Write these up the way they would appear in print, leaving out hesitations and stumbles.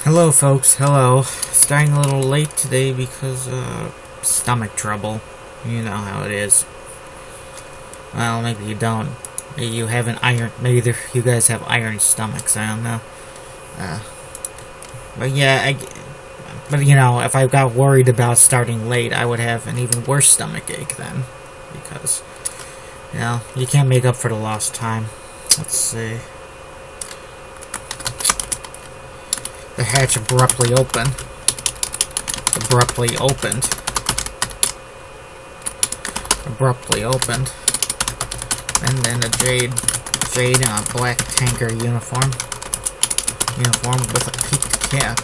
Hello folks, hello. Starting a little late today because, stomach trouble. You know how it is. Well, maybe you don't. Maybe you have maybe you guys have iron stomachs, I don't know. But yeah, but you know, if I got worried about starting late, I would have an even worse stomach ache then. Because, you know, you can't make up for the lost time. Let's see. The hatch abruptly opened. Abruptly opened. And then a Jade black tanker uniform with a peaked cap.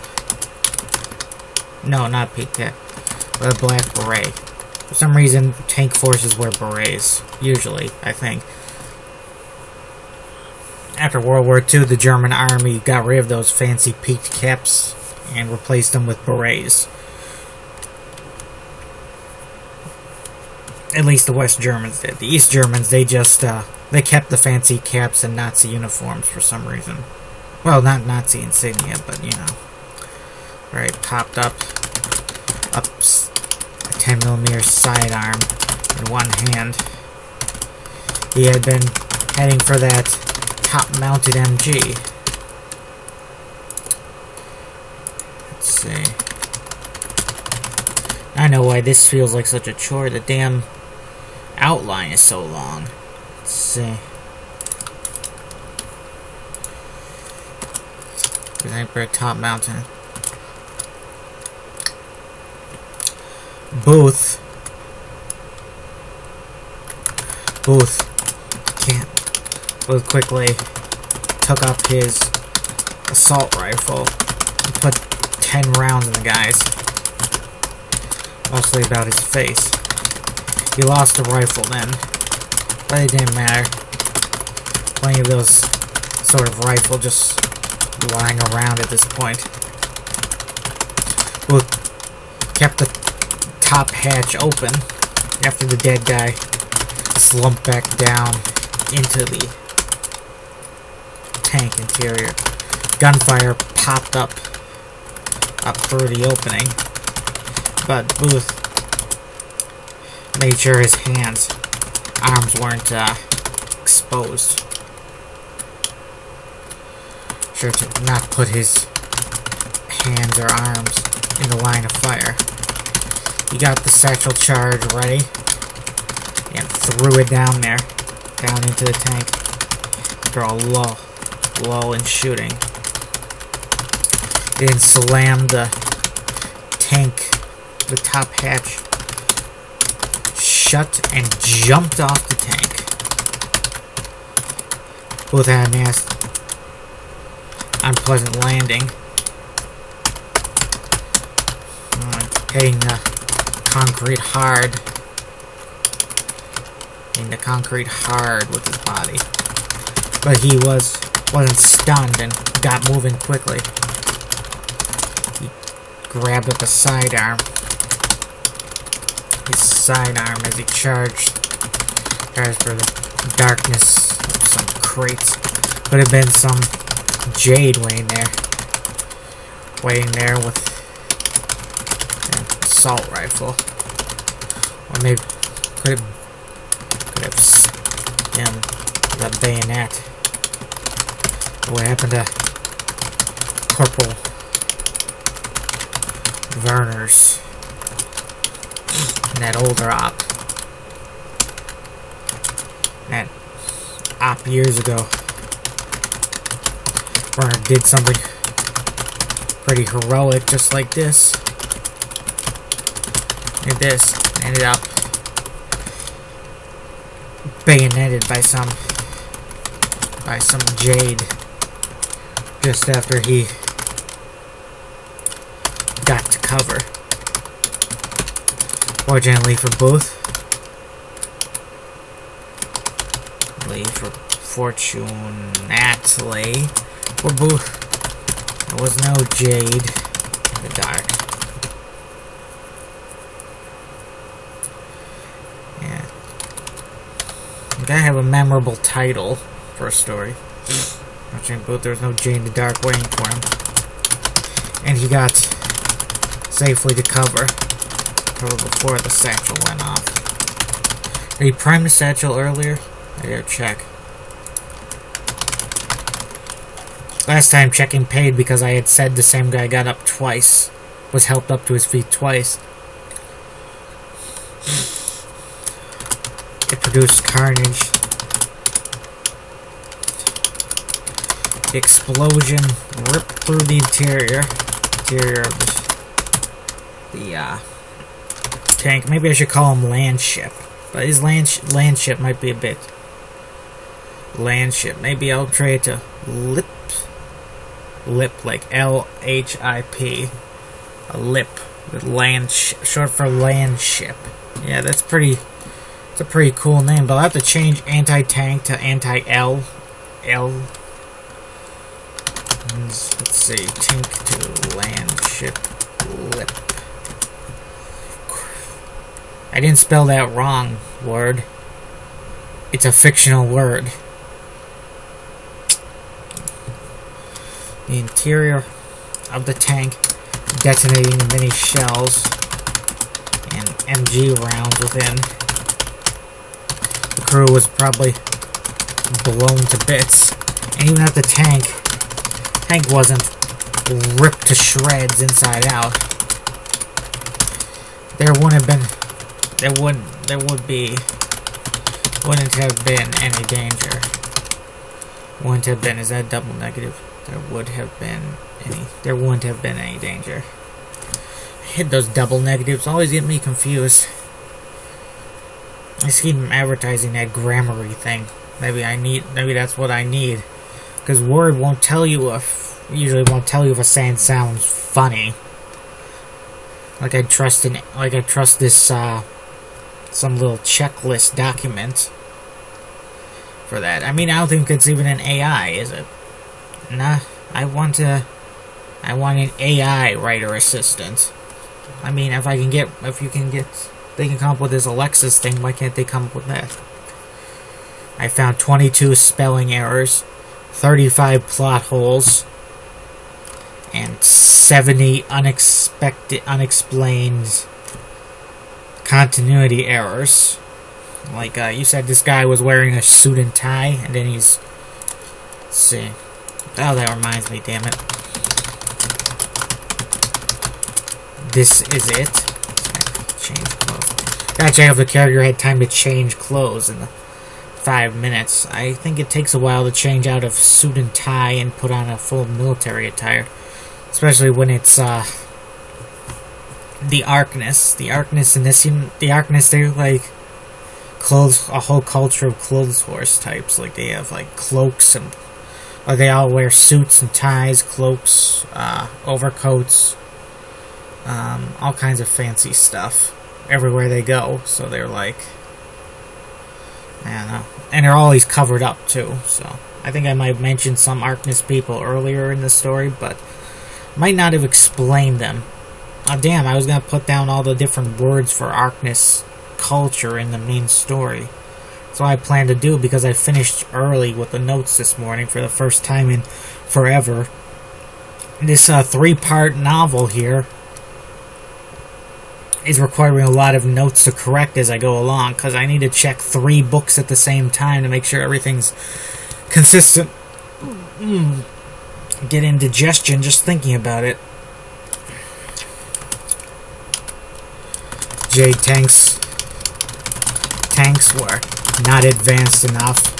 No, not peaked cap. With a black beret. For some reason, tank forces wear berets. Usually, I think. After World War II, the German army got rid of those fancy peaked caps and replaced them with berets. At least the West Germans did. The East Germans, they just, they kept the fancy caps and Nazi uniforms for some reason. Well, not Nazi insignia, but, you know. Right, popped up a 10mm sidearm in one hand. He had been heading for that top-mounted MG. Let's see. I know why this feels like such a chore. The damn outline is so long. Let's see. For a top-mounted Booth quickly took up his assault rifle and put 10 rounds in the guy's, mostly about his face. He lost the rifle then, but it didn't matter. Plenty of those sort of rifle just lying around at this point. Booth kept the top hatch open after the dead guy slumped back down into the tank interior. Gunfire popped up through the opening, but Booth made sure his arms weren't exposed. Sure to not put his hands or arms in the line of fire. He got the satchel charge ready and threw it down into the tank after a lull in shooting. Then slammed the top hatch shut and jumped off the tank. Both had an unpleasant landing. Hitting the concrete hard with his body. But he wasn't stunned and got moving quickly. He grabbed up his sidearm as he charged for the darkness of some crates. Could have been some Jade waiting there with an assault rifle, or maybe could have been the bayonet. What happened to Corporal Werner's and that older op? That op years ago. Werner did something pretty heroic, just like this. Did this, ended up bayoneted by some Jade just after he got to cover. Fortunately for Booth, fortunately for Booth, there was no Jade in the dark. Yeah. Gotta have a memorable title for a story. Watching Booth, there was no Jade in the dark waiting for him. And he got safely to cover. Probably before the satchel went off. Did he prime the satchel earlier? I gotta check. Last time checking paid because I had said the same guy got up twice. Was helped up to his feet twice. It produced carnage. The explosion ripped through the interior of the tank. Maybe I should call him land ship. But his land ship might be a bit... Land ship. Maybe I'll trade it to lip. Lip, like L-H-I-P. A lip. Land short for land ship. Yeah, that's pretty... It's a pretty cool name. But I'll have to change anti-tank to anti-L. L. Let's see. Tank to land ship. Lip. I didn't spell that wrong, word. It's a fictional word. The interior of the tank detonating many shells and MG rounds within. The crew was probably blown to bits. And even at the tank wasn't ripped to shreds inside out. Wouldn't have been any danger. Wouldn't have been, is that double negative? There wouldn't have been any danger. Hit those double negatives, always get me confused. I just keep advertising that grammary thing. Maybe that's what I need. Because Word usually won't tell you if a saying sounds funny. Like I trust this some little checklist document for that. I mean, I don't think it's even an AI, is it? Nah, I want an AI writer assistant. I mean, they can come up with this Alexis thing, why can't they come up with that? I found 22 spelling errors, 35 plot holes, and 70 unexplained continuity errors. Like, you said this guy was wearing a suit and tie, and then let's see. Oh, that reminds me, damn it. This is it. Change clothes. Gotta check if the character had time to change clothes in the 5 minutes. I think it takes a while to change out of suit and tie and put on a full military attire. Especially when it's, the Arkness. The Arkness in this, the Arkness, they're like a whole culture of clothes horse types. Like, they have, like, cloaks and... they all wear suits and ties, cloaks, overcoats, all kinds of fancy stuff everywhere they go. So they're like, I don't know. And they're always covered up, too. So I think I might have mentioned some Arkness people earlier in the story, but might not have explained them. Oh, damn, I was going to put down all the different words for Arkness culture in the main story. That's what I plan to do, because I finished early with the notes this morning for the first time in forever. This 3-part novel here is requiring a lot of notes to correct as I go along, because I need to check 3 books at the same time to make sure everything's consistent. Get indigestion just thinking about it. Tanks were not advanced enough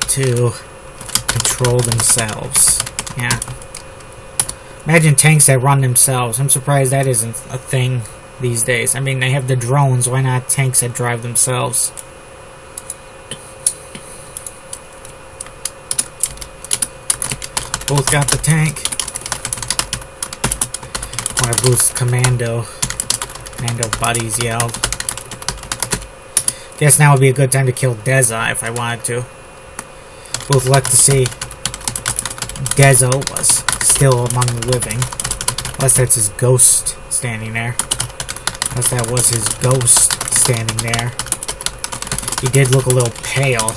to control themselves. Yeah. Imagine tanks that run themselves. I'm surprised that isn't a thing these days. I mean, they have the drones. Why not tanks that drive themselves? Both got the tank. Want to boost commando. Commando buddies yelled. Guess now would be a good time to kill Deza if I wanted to. Both like to see Deza was still among the living. Unless that's his ghost standing there. Unless that was his ghost standing there. He did look a little pale.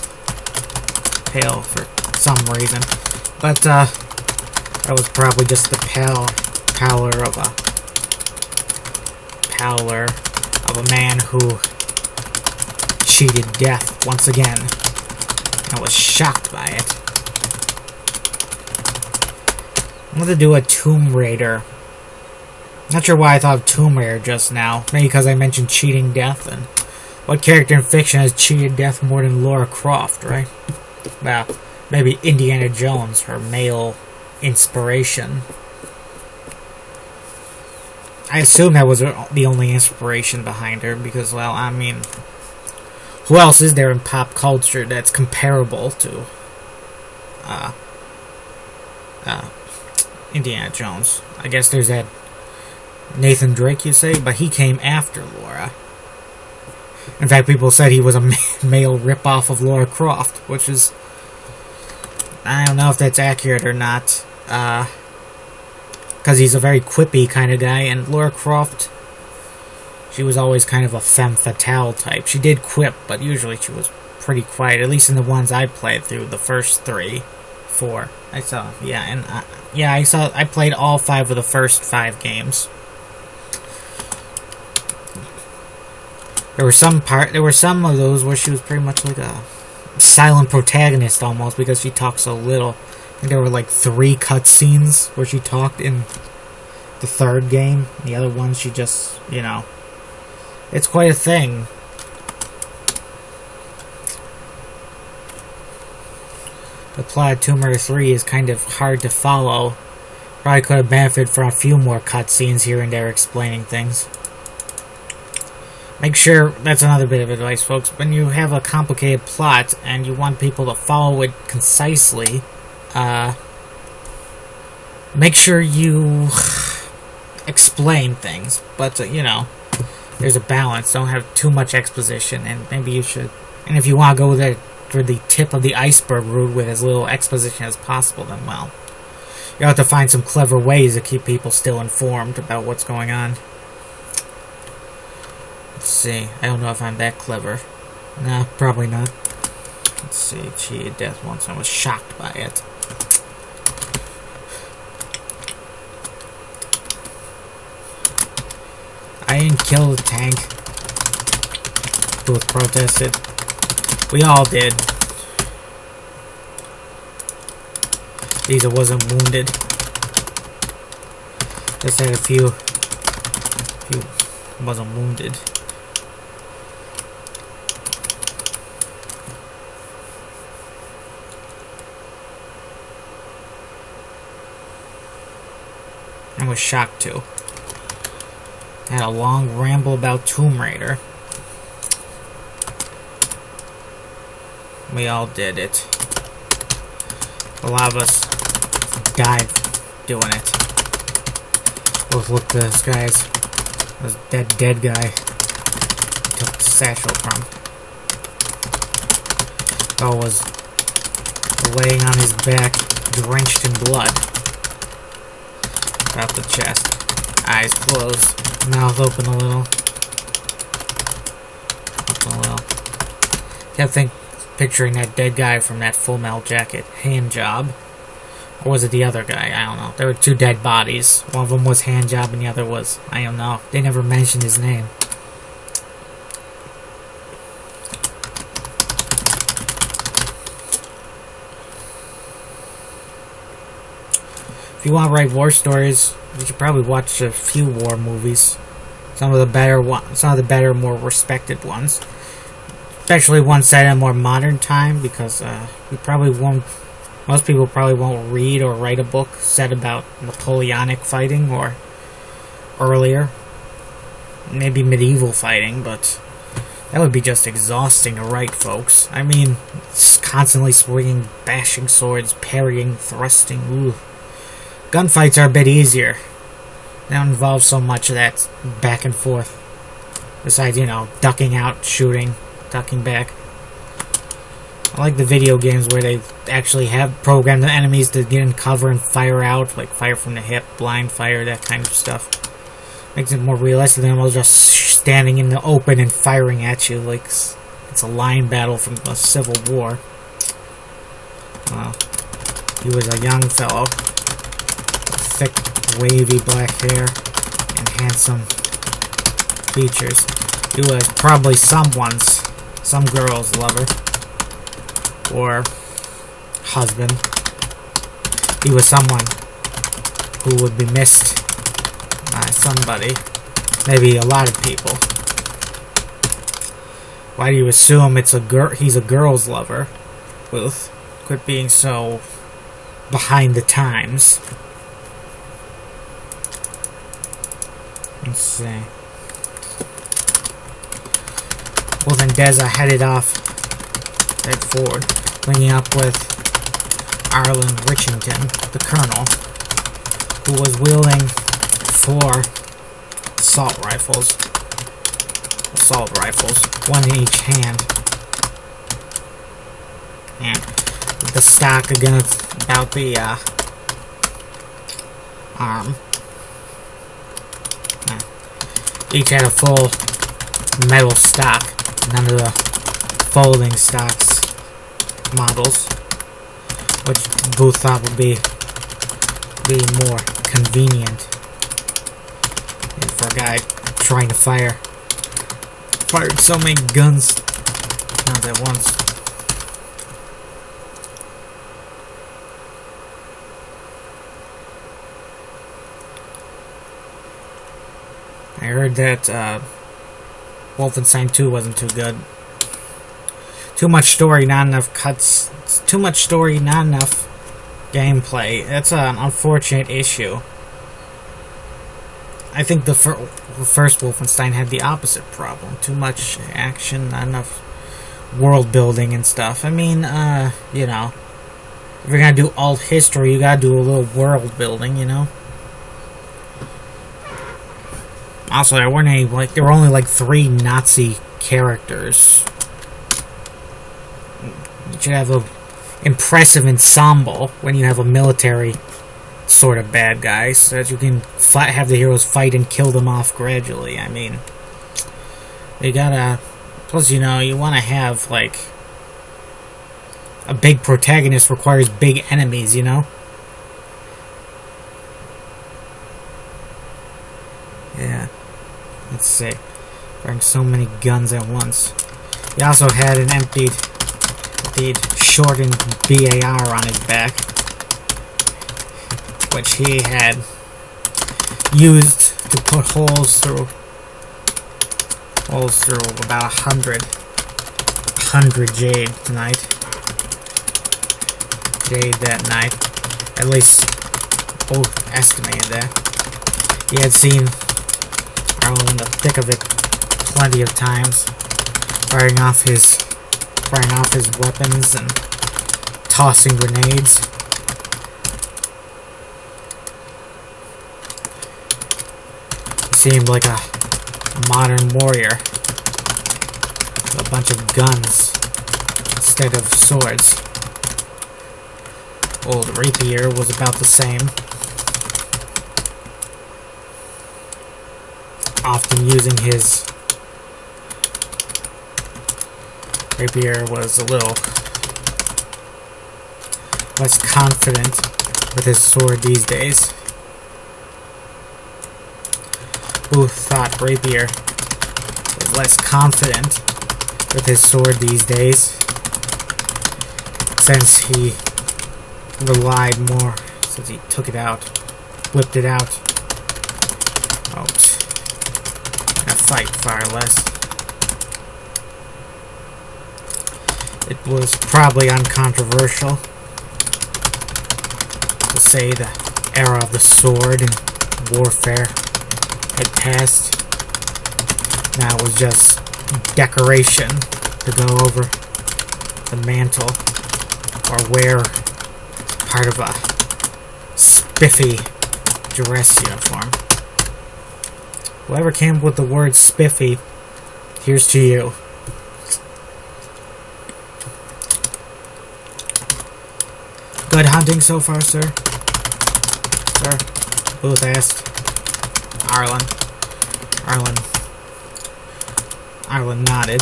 Pale for some reason. But, that was probably just the power of a man who cheated death once again. I was shocked by it. I'm going to do a Tomb Raider. Not sure why I thought of Tomb Raider just now. Maybe because I mentioned cheating death. And what character in fiction has cheated death more than Lara Croft, right? Well, maybe Indiana Jones, her male inspiration. I assume that was the only inspiration behind her because, well, I mean, who else is there in pop culture that's comparable to Indiana Jones? I guess there's that Nathan Drake, you say, but he came after Laura. In fact, people said he was a male ripoff of Lara Croft, which is, I don't know if that's accurate or not, because he's a very quippy kind of guy, and Lara Croft, she was always kind of a femme fatale type. She did quip, but usually she was pretty quiet, at least in the ones I played through, the first 4. I saw, yeah, and I played all 5 of the first 5 games. There were some of those where she was pretty much like a silent protagonist almost because she talked so little. I think there were like 3 cutscenes where she talked in the 3rd game. The other ones she just, you know, it's quite a thing. The plot of Tomb Raider 3 is kind of hard to follow. Probably could have benefited from a few more cutscenes here and there explaining things. Make sure, that's another bit of advice, folks, when you have a complicated plot and you want people to follow it concisely, make sure you explain things, but, you know, there's a balance. Don't have too much exposition, and maybe you should, and if you want to go for the tip of the iceberg route with as little exposition as possible, then, well, you have to find some clever ways to keep people still informed about what's going on. Let's see. I don't know if I'm that clever. No, probably not. Let's see. Cheated death once. I was shocked by it. I didn't kill the tank. Both protested. We all did. Lisa wasn't wounded. Just had a few wasn't wounded. I was shocked too. I had a long ramble about Tomb Raider. We all did it. A lot of us died doing it. Both look at this guy's. That dead guy took the satchel from. Oh, was laying on his back, drenched in blood. About the chest. Eyes closed. Mouth open a little. Open a little. Kept picturing that dead guy from that Full Metal Jacket hand job. Or was it the other guy? I don't know. There were 2 dead bodies. One of them was hand job and the other was, I don't know. They never mentioned his name. If you want to write war stories, you should probably watch a few war movies. Some of the better, more respected ones. Especially ones set in a more modern time, because most people probably won't read or write a book set about Napoleonic fighting or earlier. Maybe medieval fighting, but that would be just exhausting to write, folks. I mean, constantly swinging, bashing swords, parrying, thrusting. Ooh. Gunfights are a bit easier. They don't involve so much of that back and forth. Besides, you know, ducking out, shooting, ducking back. I like the video games where they actually have programmed the enemies to get in cover and fire out, like fire from the hip, blind fire, that kind of stuff. Makes it more realistic than all just standing in the open and firing at you like it's a line battle from a Civil War. Well, he was a young fellow, thick wavy black hair and handsome features. He was probably some girl's lover or husband. He was someone who would be missed by somebody, maybe a lot of people. Why do you assume he's a girl's lover? Booth, quit being so behind the times. Let's see. Wolf and Deza headed off right forward, linking up with Arlen Richington, the colonel, who was wielding 4 assault rifles, one in each hand. And the stock again about the arm. Each had a full metal stock, none of the folding stocks models, which Booth thought would be more convenient for a guy trying to fired so many guns not at once. I heard that Wolfenstein 2 wasn't too good. Too much story, not enough cuts. Too much story, not enough gameplay. That's an unfortunate issue. I think the first Wolfenstein had the opposite problem. Too much action, not enough world building and stuff. I mean, you know, if you're gonna do alt history, you gotta do a little world building, you know? Also, there weren't any, there were only 3 Nazi characters. You should have an impressive ensemble when you have a military sort of bad guy, so that you can have the heroes fight and kill them off gradually. I mean, you gotta... Plus, you know, you want to have, a big protagonist requires big enemies, you know? Yeah. Let's see. Firing so many guns at once. He also had an emptied shortened BAR on his back, which he had used to put holes through about 100 Jade that night. At least both estimated that. He had seen Arlen in the thick of it plenty of times, firing off his weapons and tossing grenades. He seemed like a modern warrior with a bunch of guns instead of swords. Old Rapier was about the same, often using his... Rapier was a little less confident with his sword these days. Booth thought Rapier was less confident with his sword these days, since he relied more, since he took it out, whipped it out. Ouch. In a fight, far less. It was probably uncontroversial to say the era of the sword and warfare had passed. Now it was just decoration to go over the mantle or wear part of a spiffy dress uniform. Whoever came up with the word spiffy, here's to you. Good hunting so far, sir? Sir? Booth asked. Arlen nodded.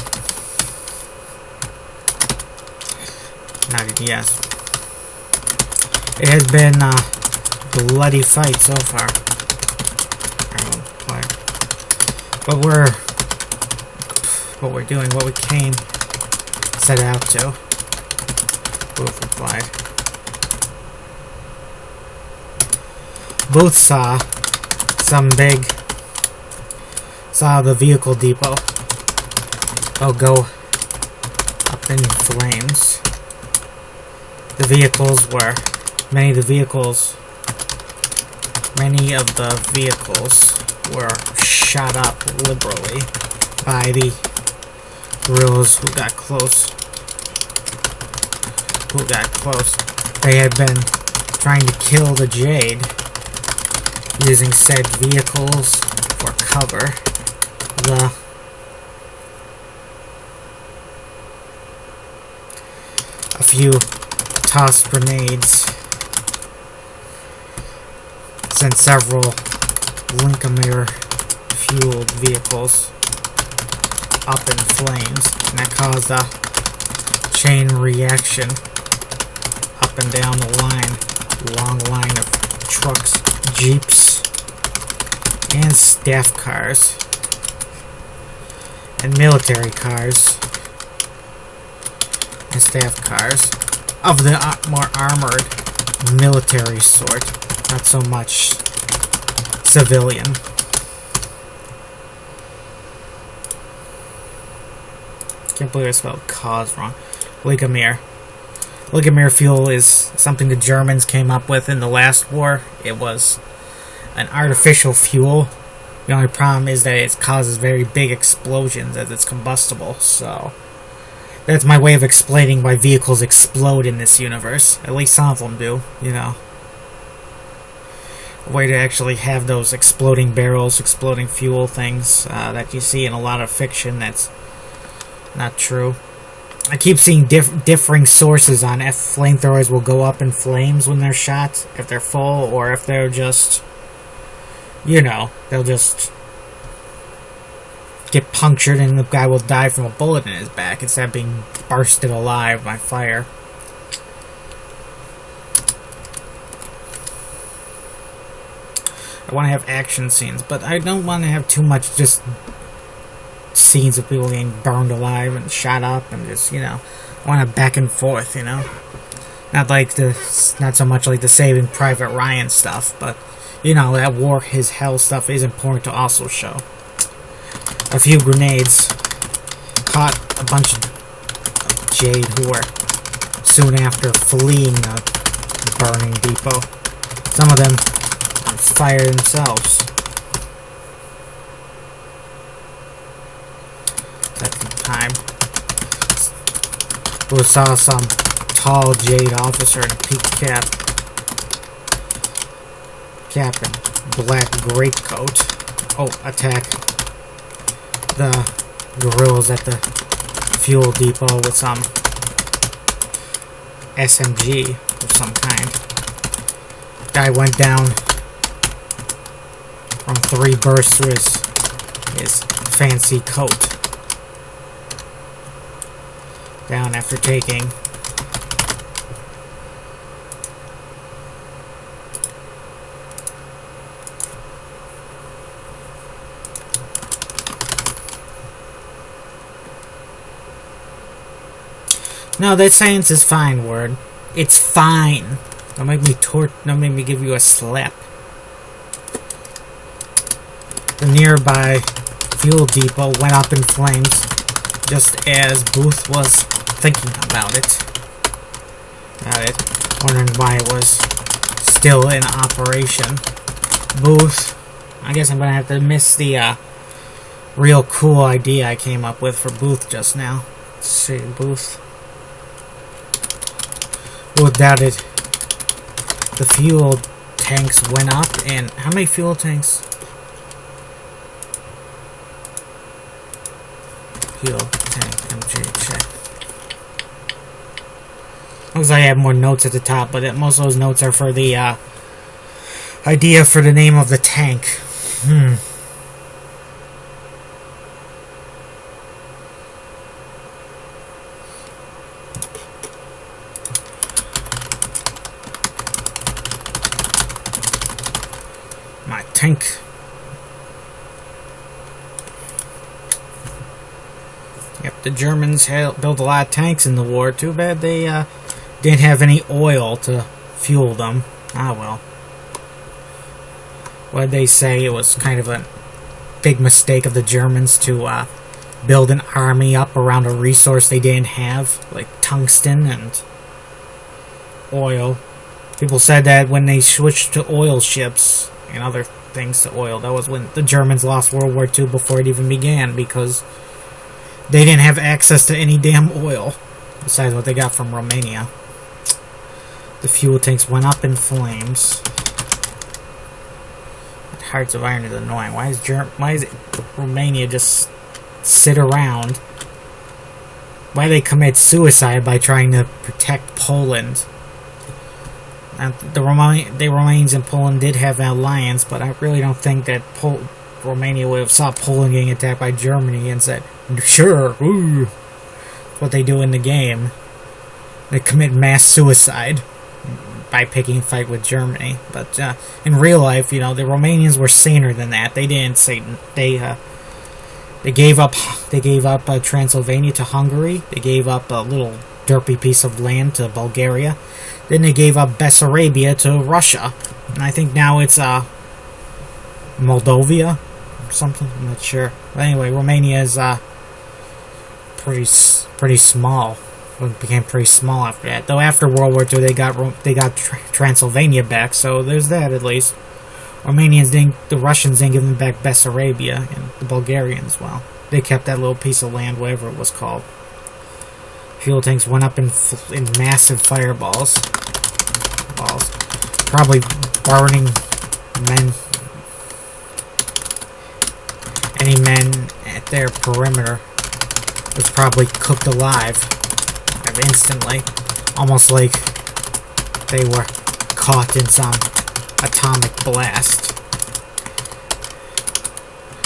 Nodded yes. It has been a bloody fight so far. what we're doing, what we came set out to. Booth replied. Booth saw the vehicle depot go up in flames. Many of the vehicles were shot up liberally by the guerrillas who got close. They had been trying to kill the Jade using said vehicles for cover. A few tossed grenades sent several Lincoln-fueled vehicles up in flames, and that caused a chain reaction up and down the long line of trucks, jeeps, and staff cars, and military cars, and staff cars of the more armored military sort, not so much civilian. Can't believe I spelled cause wrong. Ligamier fuel is something the Germans came up with in the last war. It was an artificial fuel. The only problem is that it causes very big explosions as it's combustible, so that's my way of explaining why vehicles explode in this universe. At least some of them do, you know. A way to actually have those exploding barrels, exploding fuel things that you see in a lot of fiction that's not true. I keep seeing differing sources on if flamethrowers will go up in flames when they're shot, if they're full, or if they're just, you know, they'll just get punctured and the guy will die from a bullet in his back instead of being bursted alive by fire. I want to have action scenes, but I don't want to have too much just scenes of people getting burned alive and shot up and just, you know, I want a back and forth, you know. Not so much like the Saving Private Ryan stuff, but, you know, that war is hell stuff is important to also show. A few grenades caught a bunch of Jade who were soon after fleeing the burning depot. Some of them on fire themselves. At the time, we saw some tall Jade officer in a peaked cap and black greatcoat attack the guerrillas at the fuel depot with some SMG of some kind. Guy went down from 3 bursts through his fancy coat. Down after taking No, that science is fine, word. It's fine. Don't make me give you a slap. The nearby fuel depot went up in flames just as Booth was thinking about it. Wondering why it was still in operation. Booth, I guess I'm gonna have to miss the real cool idea I came up with for Booth just now. Let's see, Booth. Booth doubted the fuel tanks went up, and how many fuel tanks? Fuel tank, MJ, check. Looks like I have more notes at the top, but most of those notes are for the idea for the name of the tank. My tank. the Germans built a lot of tanks in the war. Too bad they didn't have any oil to fuel them. Ah, well. What'd they say? It was kind of a big mistake of the Germans to build an army up around a resource they didn't have, like tungsten and oil. People said that when they switched to oil ships and other things to oil, that was when the Germans lost World War II before it even began, because they didn't have access to any damn oil besides what they got from Romania. The fuel tanks went up in flames. Hearts of Iron is annoying. Why is Romania just sit around? Why they commit suicide by trying to protect Poland? And the Romanians and Poland did have an alliance, but I really don't think that Romania would have saw Poland getting attacked by Germany and said, sure, ooh. That's what they do in the game. They commit mass suicide by picking a fight with Germany. But in real life, the Romanians were saner than that. They didn't say they gave up Transylvania to Hungary. They gave up a little derpy piece of land to Bulgaria. Then they gave up Bessarabia to Russia. And I think now it's Moldova or something. I'm not sure. But anyway, Romania is pretty small. It became pretty small after that. Though after World War II, they got Transylvania back. So there's that at least. The Russians didn't give them back Bessarabia, and the Bulgarians, well, they kept that little piece of land, whatever it was called. Fuel tanks went up in massive fireballs. Probably burning men. Any men at their perimeter was probably cooked alive instantly. Almost like they were caught in some atomic blast.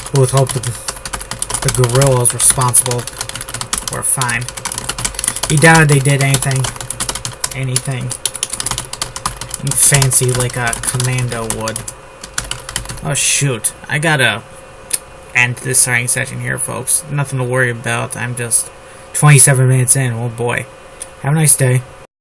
Who would hope the guerrillas responsible were fine. He doubted they did anything fancy like a commando would. Oh shoot, I gotta end this signing session here, folks. Nothing to worry about. I'm just 27 minutes in. Oh boy. Have a nice day.